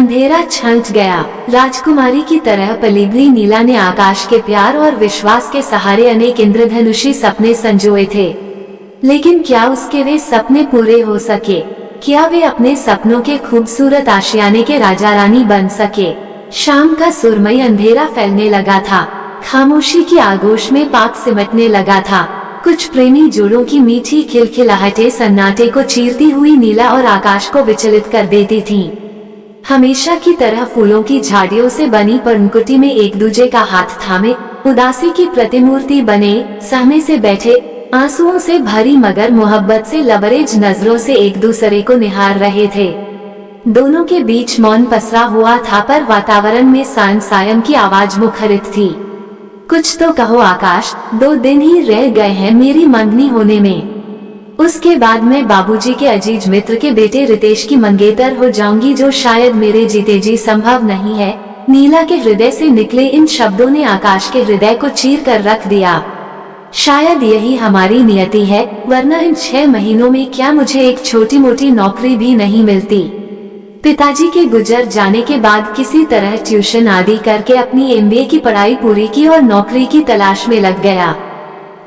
अंधेरा छंट गया। राजकुमारी की तरह पलीबली नीला ने आकाश के प्यार और विश्वास के सहारे अनेक इंद्रधनुषी सपने संजोए थे, लेकिन क्या उसके वे सपने पूरे हो सके? क्या वे अपने सपनों के खूबसूरत आशियाने के राजा रानी बन सके? शाम का सुरमई अंधेरा फैलने लगा था, खामोशी की आगोश में पाक सिमटने लगा था। कुछ प्रेमी जोड़ों की मीठी खिलखिलाहटें सन्नाटे को चीरती हुई नीला और आकाश को विचलित कर देती थीं। हमेशा की तरह फूलों की झाड़ियों से बनी पर्णकुटी में एक दूजे का हाथ थामे उदासी की प्रतिमूर्ति बने सहमे से बैठे, आंसुओं से भरी मगर मोहब्बत से लबरेज नजरों से एक दूसरे को निहार रहे थे। दोनों के बीच मौन पसरा हुआ था, पर वातावरण में सायं की आवाज मुखरित थी। कुछ तो कहो आकाश, 2 दिन ही रह गए हैं मेरी मंगनी होने में। उसके बाद मैं बाबूजी के अजीज मित्र के बेटे रितेश की मंगेतर हो जाऊंगी, जो शायद मेरे जीते जी संभव नहीं है। नीला के हृदय से निकले इन शब्दों ने आकाश के हृदय को चीर कर रख दिया। शायद यही हमारी नियति है, वरना इन 6 महीनों में क्या मुझे एक छोटी मोटी नौकरी भी नहीं मिलती। पिताजी के गुजर जाने के बाद किसी तरह ट्यूशन आदि करके अपनी MBA की पढ़ाई पूरी की और नौकरी की तलाश में लग गया।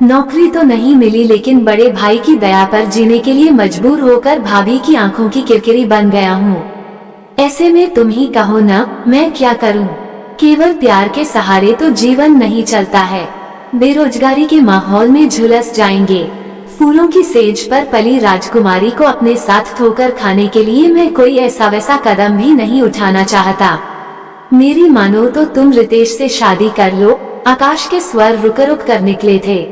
नौकरी तो नहीं मिली, लेकिन बड़े भाई की दया पर जीने के लिए मजबूर होकर भाभी की आंखों की किरकिरी बन गया हूँ। ऐसे में तुम ही कहो न, मैं क्या करूँ? केवल प्यार के सहारे तो जीवन नहीं चलता है। बेरोजगारी के माहौल में झुलस जाएंगे। फूलों की सेज पर पली राजकुमारी को अपने साथ ठोकर खाने के लिए मैं कोई ऐसा वैसा कदम भी नहीं उठाना चाहता। मेरी मानो तो तुम रितेश से शादी कर लो। आकाश के स्वर रुक रुक कर निकले थे।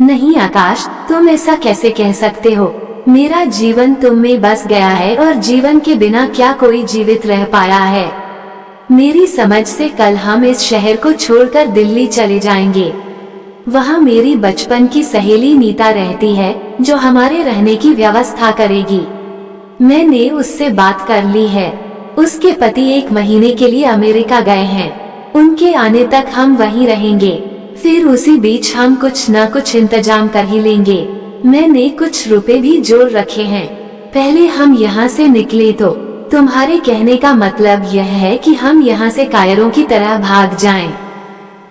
नहीं आकाश, तुम ऐसा कैसे कह सकते हो? मेरा जीवन तुम में बस गया है, और जीवन के बिना क्या कोई जीवित रह पाया है? मेरी समझ से कल हम इस शहर को छोड़कर दिल्ली चले जाएंगे। वहाँ मेरी बचपन की सहेली नीता रहती है, जो हमारे रहने की व्यवस्था करेगी। मैंने उससे बात कर ली है। उसके पति 1 महीने के लिए अमेरिका गए हैं। उनके आने तक हम वहीं रहेंगे, फिर उसी बीच हम कुछ न कुछ इंतजाम कर ही लेंगे। मैंने कुछ रुपए भी जोड़ रखे हैं। पहले हम यहाँ से निकले तो तुम्हारे कहने का मतलब यह है कि हम यहाँ से कायरों की तरह भाग जाएं।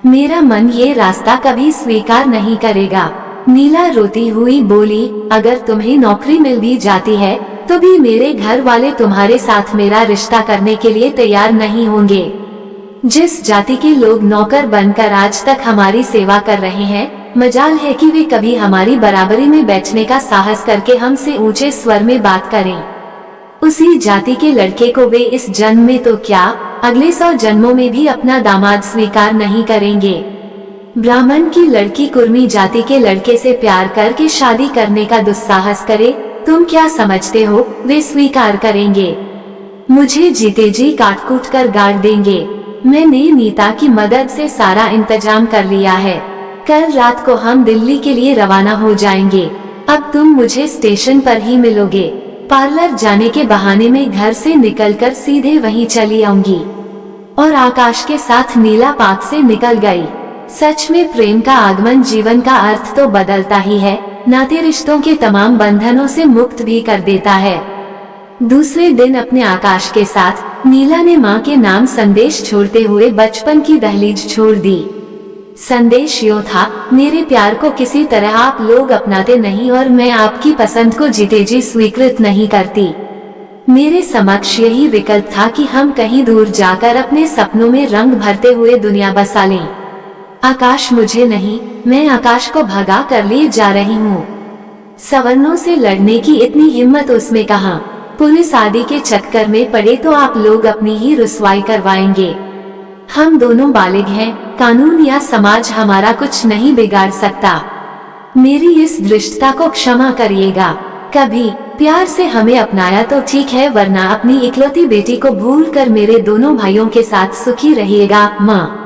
मेरा मन ये रास्ता कभी स्वीकार नहीं करेगा। नीला रोती हुई बोली, अगर तुम्हें नौकरी मिल भी जाती है तो भी मेरे घर वाले तुम्हारे साथ मेरा रिश्ता करने के लिए तैयार नहीं होंगे। जिस जाति के लोग नौकर बनकर आज तक हमारी सेवा कर रहे हैं, मजाल है कि वे कभी हमारी बराबरी में बैठने का साहस करके हमसे ऊंचे स्वर में बात करें। उसी जाति के लड़के को वे इस जन्म में तो क्या, अगले 100 जन्मों में भी अपना दामाद स्वीकार नहीं करेंगे। ब्राह्मण की लड़की कुर्मी जाति के लड़के से प्यार करके शादी करने का दुस्साहस करे, तुम क्या समझते हो वे स्वीकार करेंगे? मुझे जीते जी काट कूट कर गाड़ देंगे। मैंने नीता की मदद से सारा इंतजाम कर लिया है। कल रात को हम दिल्ली के लिए रवाना हो जाएंगे। अब तुम मुझे स्टेशन पर ही मिलोगे। पार्लर जाने के बहाने में घर से निकलकर सीधे वहीं चली आऊंगी। और आकाश के साथ नीला पाक से निकल गई। सच में प्रेम का आगमन जीवन का अर्थ तो बदलता ही है, नाते रिश्तों के तमाम बंधनों से मुक्त भी कर देता है। दूसरे दिन अपने आकाश के साथ नीला ने माँ के नाम संदेश छोड़ते हुए बचपन की दहलीज छोड़ दी। संदेश यो था, मेरे प्यार को किसी तरह आप लोग अपनाते नहीं और मैं आपकी पसंद को जीते जी स्वीकृत नहीं करती। मेरे समक्ष यही विकल्प था कि हम कहीं दूर जाकर अपने सपनों में रंग भरते हुए दुनिया बसा लें। आकाश मुझे नहीं, मैं आकाश को भगा कर ले जा रही हूँ। सवर्णों से लड़ने की इतनी हिम्मत उसमें कहाँ? पुलिस आदि के चक्कर में पड़े तो आप लोग अपनी ही रुसवाई करवाएंगे। हम दोनों बालिग हैं, कानून या समाज हमारा कुछ नहीं बिगाड़ सकता। मेरी इस दृष्टता को क्षमा करिएगा। कभी प्यार से हमें अपनाया तो ठीक है, वरना अपनी इकलौती बेटी को भूलकर मेरे दोनों भाइयों के साथ सुखी रहिएगा। माँ।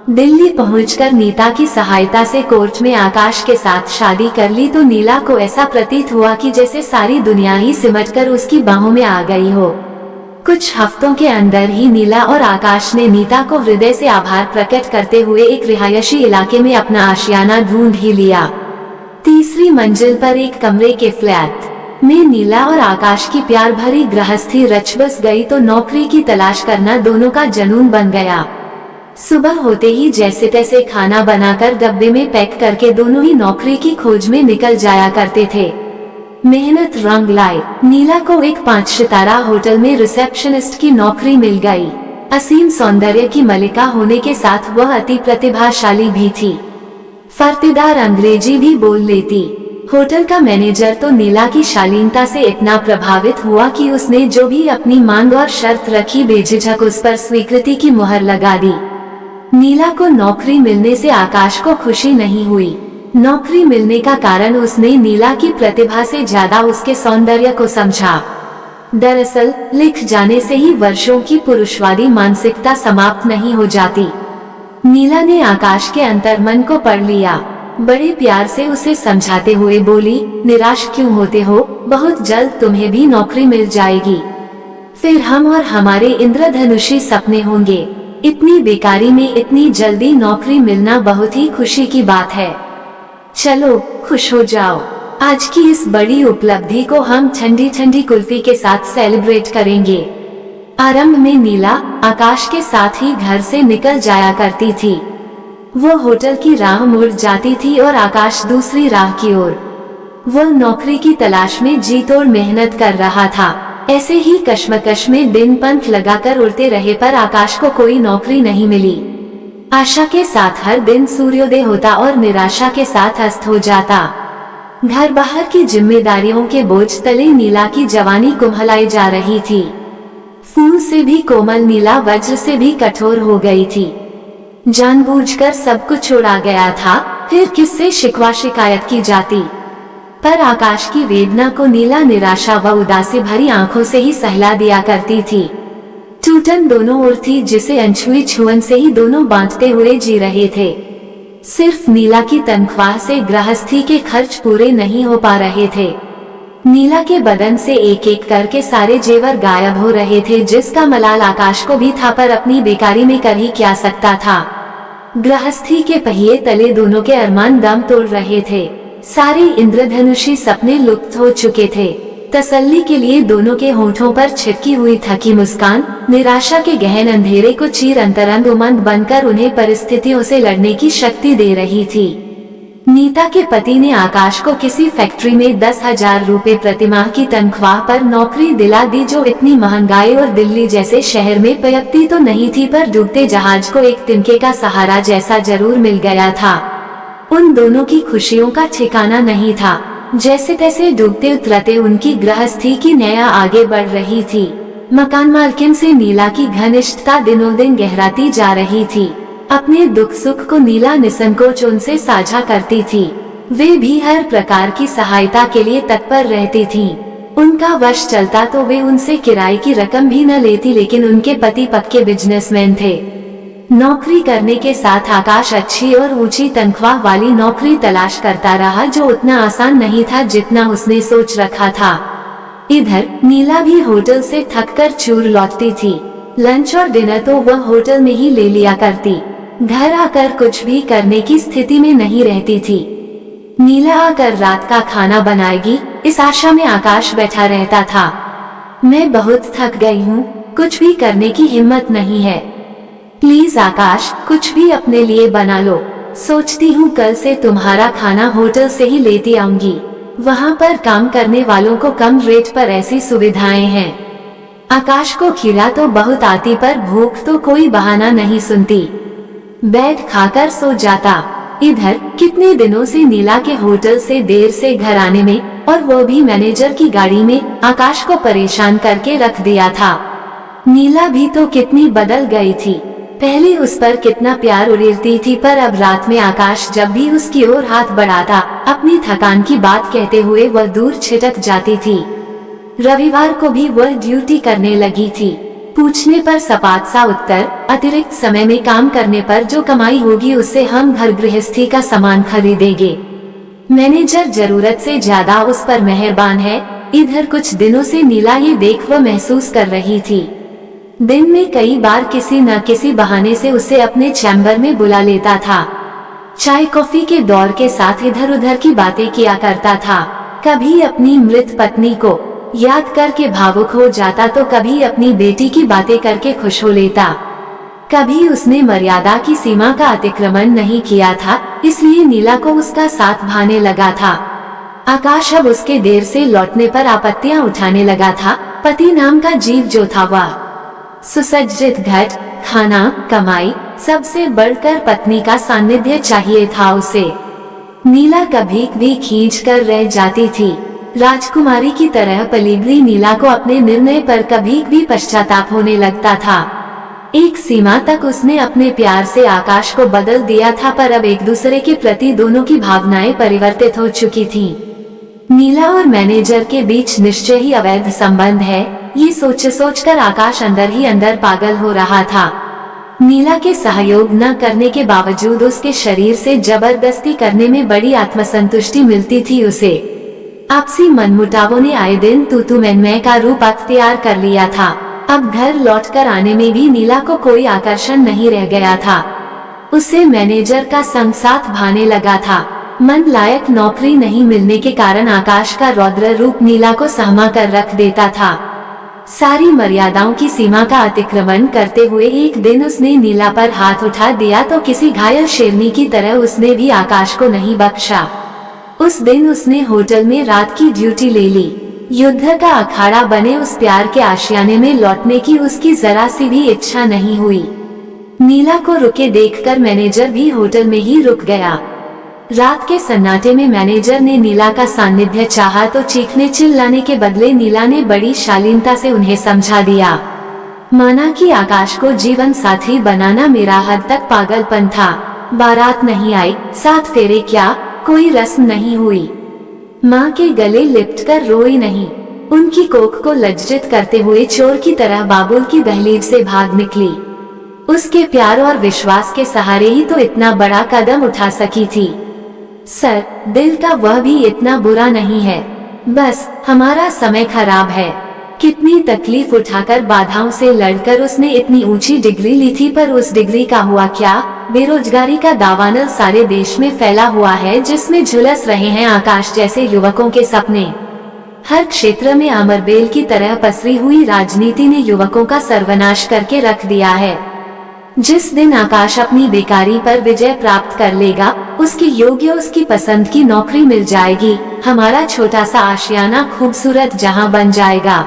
दिल्ली पहुंचकर नीता की सहायता से कोर्ट में आकाश के साथ शादी कर ली तो नीला को ऐसा प्रतीत हुआ कि जैसे सारी दुनिया ही सिमटकर उसकी बाहों में आ गई हो। कुछ हफ्तों के अंदर ही नीला और आकाश ने नीता को हृदय से आभार प्रकट करते हुए एक रिहायशी इलाके में अपना आशियाना ढूंढ ही लिया। 3री मंजिल पर एक कमरे के फ्लैट। में नीला और आकाश की प्यार भरी गृहस्थी रच बस गई तो नौकरी की तलाश करना दोनों का जुनून बन गया। सुबह होते ही जैसे तैसे खाना बनाकर डब्बे में पैक करके दोनों ही नौकरी की खोज में निकल जाया करते थे। मेहनत रंग लाई। नीला को एक 5 सितारा होटल में रिसेप्शनिस्ट की नौकरी मिल गई। असीम सौंदर्य की मलिका होने के साथ वह अति प्रतिभाशाली भी थी। फर्तीदार अंग्रेजी भी बोल लेती। होटल का मैनेजर तो नीला की शालीनता से इतना प्रभावित हुआ कि उसने जो भी अपनी मांग और शर्त रखी बेझिझक उस पर स्वीकृति की मुहर लगा दी। नीला को नौकरी मिलने से आकाश को खुशी नहीं हुई। नौकरी मिलने का कारण उसने नीला की प्रतिभा से ज्यादा उसके सौंदर्य को समझा। दरअसल लिख जाने से ही वर्षों की पुरुषवादी मानसिकता समाप्त नहीं हो जाती। नीला ने आकाश के अंतर्मन को पढ़ लिया। बड़े प्यार से उसे समझाते हुए बोली, निराश क्यों होते हो, बहुत जल्द तुम्हें भी नौकरी मिल जाएगी। फिर हम और हमारे इंद्रधनुषी सपने होंगे। इतनी बेकारी में इतनी जल्दी नौकरी मिलना बहुत ही खुशी की बात है। चलो खुश हो जाओ। आज की इस बड़ी उपलब्धि को हम ठंडी ठंडी कुल्फी के साथ सेलिब्रेट करेंगे। आरंभ में नीला आकाश के साथ ही घर से निकल जाया करती थी। वो होटल की राह मुड़ जाती थी और आकाश दूसरी राह की ओर। वह नौकरी की तलाश में जी तोड़ मेहनत कर रहा था। ऐसे ही कश्मकश में दिन पंख लगाकर उड़ते रहे पर आकाश को कोई नौकरी नहीं मिली। आशा के साथ हर दिन सूर्योदय होता और निराशा के साथ अस्त हो जाता। घर बाहर की जिम्मेदारियों के बोझ तले नीला की जवानी कुम्हलाई जा रही थी। फूल से भी कोमल नीला वज्र से भी कठोर हो गई थी। जानबूझकर सब कुछ छोड़ा गया था, फिर किससे शिकवा शिकायत की जाती। पर आकाश की वेदना को नीला निराशा व उदासी भरी आंखों से ही सहला दिया करती थी। टूटन दोनों ओर थी जिसे अनछुई छुअन से ही दोनों बांटते हुए जी रहे थे। सिर्फ नीला की तनख्वाह से गृहस्थी के खर्च पूरे नहीं हो पा रहे थे। नीला के बदन से एक एक करके सारे जेवर गायब हो रहे थे, जिसका मलाल आकाश को भी था, पर अपनी बेकारी में कर ही क्या सकता था। गृहस्थी के पहिए तले दोनों के अरमान दम तोड़ रहे थे। सारे इंद्रधनुषी सपने लुप्त हो चुके थे। तसल्ली के लिए दोनों के होठों पर छिटकी हुई थकी मुस्कान निराशा के गहन अंधेरे को चीर अंतरंग उमंग बनकर उन्हें परिस्थितियों से लड़ने की शक्ति दे रही थी। नीता के पति ने आकाश को किसी फैक्ट्री में 10,000 रुपए प्रतिमाह की तनख्वाह पर नौकरी दिला दी, जो इतनी महंगाई और दिल्ली जैसे शहर में पयपती तो नहीं थी, पर डूबते जहाज को एक तिनके का सहारा जैसा जरूर मिल गया था। उन दोनों की खुशियों का ठिकाना नहीं था। जैसे तैसे डूबते उतरते उनकी गृहस्थी की नया आगे बढ़ रही थी। मकान मालकिन से नीला की घनिष्ठता दिनों दिन गहराती जा रही थी। अपने दुख सुख को नीला निसंकोच उनसे साझा करती थी। वे भी हर प्रकार की सहायता के लिए तत्पर रहती थीं। उनका वश चलता तो वे उनसे किराए की रकम भी न लेती, लेकिन उनके पति पक्के बिजनेसमैन थे। नौकरी करने के साथ आकाश अच्छी और ऊंची तनख्वाह वाली नौकरी तलाश करता रहा, जो उतना आसान नहीं था जितना उसने सोच रखा था। इधर नीला भी होटल से थककर चूर लौटती थी। लंच और डिनर तो वह होटल में ही ले लिया करती। घर आकर कुछ भी करने की स्थिति में नहीं रहती थी। नीला आकर रात का खाना बनाएगी, इस आशा में आकाश बैठा रहता था। मैं बहुत थक गई हूँ, कुछ भी करने की हिम्मत नहीं है। प्लीज आकाश, कुछ भी अपने लिए बना लो। सोचती हूँ कल से तुम्हारा खाना होटल से ही लेती आऊंगी। वहाँ पर काम करने वालों को कम रेट पर ऐसी सुविधाएं हैं। आकाश को खीरा तो बहुत आती, पर भूख तो कोई बहाना नहीं सुनती। बैठ खाकर सो जाता। इधर कितने दिनों से नीला के होटल से देर से घर आने में, और वो भी मैनेजर की गाड़ी में, आकाश को परेशान करके रख दिया था। नीला भी तो कितनी बदल गई थी। पहले उस पर कितना प्यार उड़ेलती थी, पर अब रात में आकाश जब भी उसकी ओर हाथ बढ़ाता, अपनी थकान की बात कहते हुए वह दूर छिटक जाती थी। रविवार को भी वह ड्यूटी करने लगी थी। पूछने पर सपाट सा उत्तर, अतिरिक्त समय में काम करने पर जो कमाई होगी उससे हम घर गृहस्थी का सामान खरीदेंगे। मैनेजर जरूरत से ज्यादा उस पर मेहरबान है। इधर कुछ दिनों से नीला ये देख वह महसूस कर रही थी। दिन में कई बार किसी न किसी बहाने से उसे अपने चैम्बर में बुला लेता था। चाय कॉफी के दौर के साथ इधर उधर की बातें किया करता था। कभी अपनी मृत पत्नी को याद करके भावुक हो जाता तो कभी अपनी बेटी की बातें करके खुश हो लेता। कभी उसने मर्यादा की सीमा का अतिक्रमण नहीं किया था, इसलिए नीला को उसका साथ भाने लगा था। आकाश अब उसके देर से लौटने पर आपत्तियां उठाने लगा था। पति नाम का जीव जो था वह सुसज्जित घर, खाना, कमाई, सबसे बढ़कर पत्नी का सानिध्य चाहिए था उसे। नीला कभी भी खींच कर रह जाती थी। राजकुमारी की तरह पलीभरी नीला को अपने निर्णय पर कभी भी पश्चाताप होने लगता था। एक सीमा तक उसने अपने प्यार से आकाश को बदल दिया था, पर अब एक दूसरे के प्रति दोनों की भावनाएं परिवर्तित हो चुकी थीं। नीला और मैनेजर के बीच निश्चय ही अवैध संबंध है, ये सोचकर आकाश अंदर ही अंदर पागल हो रहा था। नीला के सहयोग न करने के बावजूद उसके शरीर से जबरदस्ती करने में बड़ी आत्मसंतुष्टि मिलती थी उसे। आपसी मनमुटावों ने आए दिन तू मैं का रूप अख्तियार कर लिया था। अब घर लौटकर आने में भी नीला को कोई आकर्षण नहीं रह गया था। उसे मैनेजर का संग साथ भाने लगा था। मन लायक नौकरी नहीं मिलने के कारण आकाश का रौद्र रूप नीला को सहमा कर रख देता था। सारी मर्यादाओं की सीमा का अतिक्रमण करते हुए एक दिन उसने नीला पर हाथ उठा दिया तो किसी घायल शेरनी की तरह उसने भी आकाश को नहीं बख्शा। उस दिन उसने होटल में रात की ड्यूटी ले ली। युद्ध का अखाड़ा बने उस प्यार के आशियाने में लौटने की उसकी जरा सी भी इच्छा नहीं हुई। नीला को रुके देखकर मैनेजर भी होटल में ही रुक गया। रात के सन्नाटे में मैनेजर ने नीला का सानिध्य चाहा तो चीखने चिल्लाने के बदले नीला ने बड़ी शालीनता से उन्हें समझा दिया। माना कि आकाश को जीवन साथी बनाना मेरा हद तक पागलपन था। बारात नहीं आई, 7 फेरे क्या, कोई रस्म नहीं हुई। माँ के गले लिपटकर रोई नहीं। उनकी कोख को लज्जित करते हुए चोर की तरह बाबुल की दहलीज से भाग निकली। उसके प्यार और विश्वास के सहारे ही तो इतना बड़ा कदम उठा सकी थी। सर, दिल का वह भी इतना बुरा नहीं है, बस हमारा समय खराब है। कितनी तकलीफ उठाकर बाधाओं से लड़कर उसने इतनी ऊंची डिग्री ली थी, पर उस डिग्री का हुआ क्या? बेरोजगारी का दावानल सारे देश में फैला हुआ है, जिसमें झुलस रहे हैं आकाश जैसे युवकों के सपने। हर क्षेत्र में अमरबेल की तरह पसरी हुई राजनीति ने युवकों का सर्वनाश करके रख दिया है। जिस दिन आकाश अपनी बेकारी पर विजय प्राप्त कर लेगा, उसके योग्य उसकी पसंद की नौकरी मिल जाएगी। हमारा छोटा सा आशियाना खूबसूरत जहां बन जाएगा।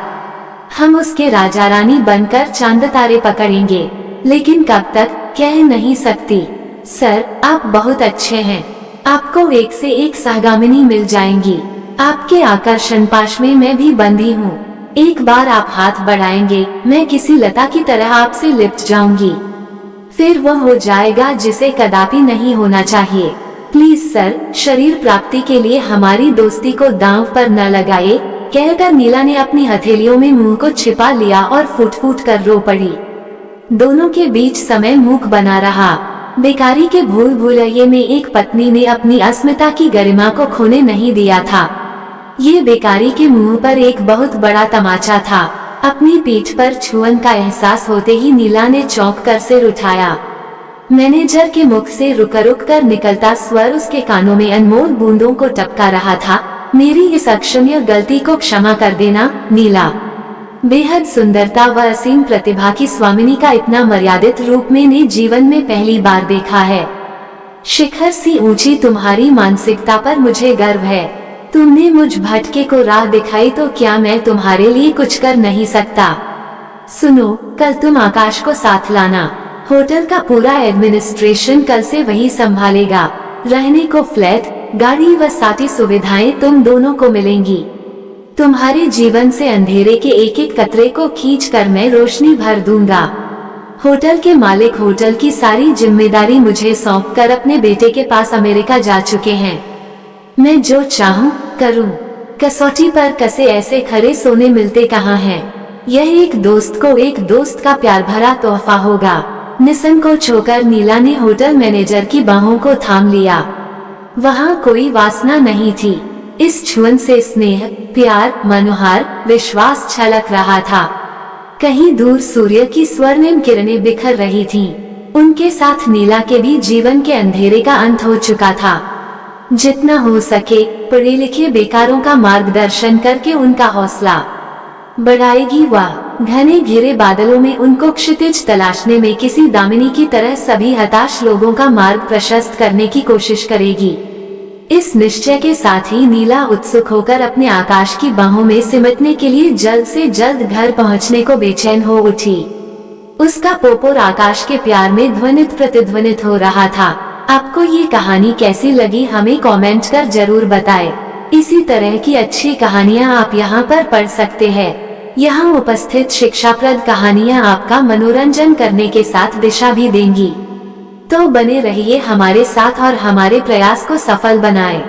हम उसके राजा रानी बनकर चांद तारे पकड़ेंगे, लेकिन कब तक कह नहीं सकती। सर, आप बहुत अच्छे हैं। आपको एक से एक सहगामिनी मिल जाएंगी। आपके आकर्षण पाश में मैं भी बंधी हूँ। एक बार आप हाथ बढ़ाएंगे, मैं किसी लता की तरह आपसे लिपट जाऊंगी। फिर वह हो जाएगा जिसे कदापि नहीं होना चाहिए। प्लीज सर, शरीर प्राप्ति के लिए हमारी दोस्ती को दांव पर न लगाए, कहकर नीला ने अपनी हथेलियों में मुंह को छिपा लिया और फूट फूट कर रो पड़ी। दोनों के बीच समय मूक बना रहा। बेकारी के भूल भुलैये में एक पत्नी ने अपनी अस्मिता की गरिमा को खोने नहीं दिया था। ये बेकारी के मुंह पर एक बहुत बड़ा तमाचा था। अपनी पीठ पर छुअन का एहसास होते ही नीला ने चौंक कर सिर उठाया। मैनेजर के मुख से रुक रुक कर निकलता स्वर उसके कानों में अनमोल बूंदों को टपका रहा था। मेरी इस अक्षम्य गलती को क्षमा कर देना नीला। बेहद सुंदरता व असीम प्रतिभा की स्वामिनी का इतना मर्यादित रूप मैंने जीवन में पहली बार देखा है। शिखर सी ऊंची तुम्हारी मानसिकता पर मुझे गर्व है। तुमने मुझ भटके को राह दिखाई, तो क्या मैं तुम्हारे लिए कुछ कर नहीं सकता? सुनो, कल तुम आकाश को साथ लाना। होटल का पूरा एडमिनिस्ट्रेशन कल से वही संभालेगा। रहने को फ्लैट, गाड़ी व साथी सुविधाएं तुम दोनों को मिलेंगी। तुम्हारे जीवन से अंधेरे के एक एक कतरे को खींचकर मैं रोशनी भर दूंगा। होटल के मालिक होटल की सारी जिम्मेदारी मुझे सौंपकर अपने बेटे के पास अमेरिका जा चुके हैं। मैं जो चाहूं करूं। कसौटी पर कसे ऐसे खरे सोने मिलते कहाँ हैं। यह एक दोस्त को एक दोस्त का प्यार भरा तोहफा होगा। निसंकोच होकर नीला ने होटल मैनेजर की बाहों को थाम लिया। वहाँ कोई वासना नहीं थी। इस छुअन से स्नेह, प्यार, मनोहार, विश्वास छलक रहा था। कहीं दूर सूर्य की स्वर्णिम किरणें बिखर रही थीं। उनके साथ नीला के भी जीवन के अंधेरे का अंत हो चुका था। जितना हो सके पढ़े लिखे बेकारों का मार्गदर्शन करके उनका हौसला बढ़ाएगी। वह घने घिरे बादलों में उनको क्षितिज तलाशने में किसी दामिनी की तरह सभी हताश लोगों का मार्ग प्रशस्त करने की कोशिश करेगी। इस निश्चय के साथ ही नीला उत्सुक होकर अपने आकाश की बाहों में सिमटने के लिए जल्द से जल्द घर पहुंचने को बेचैन हो उठी। उसका पोपोर आकाश के प्यार में ध्वनित प्रतिध्वनित हो रहा था। आपको ये कहानी कैसी लगी हमें कमेंट कर जरूर बताएं। इसी तरह की अच्छी कहानियां आप यहाँ पर पढ़ सकते हैं। यहाँ उपस्थित शिक्षाप्रद कहानियां आपका मनोरंजन करने के साथ दिशा भी देंगी। तो बने रहिए हमारे साथ और हमारे प्रयास को सफल बनाएं।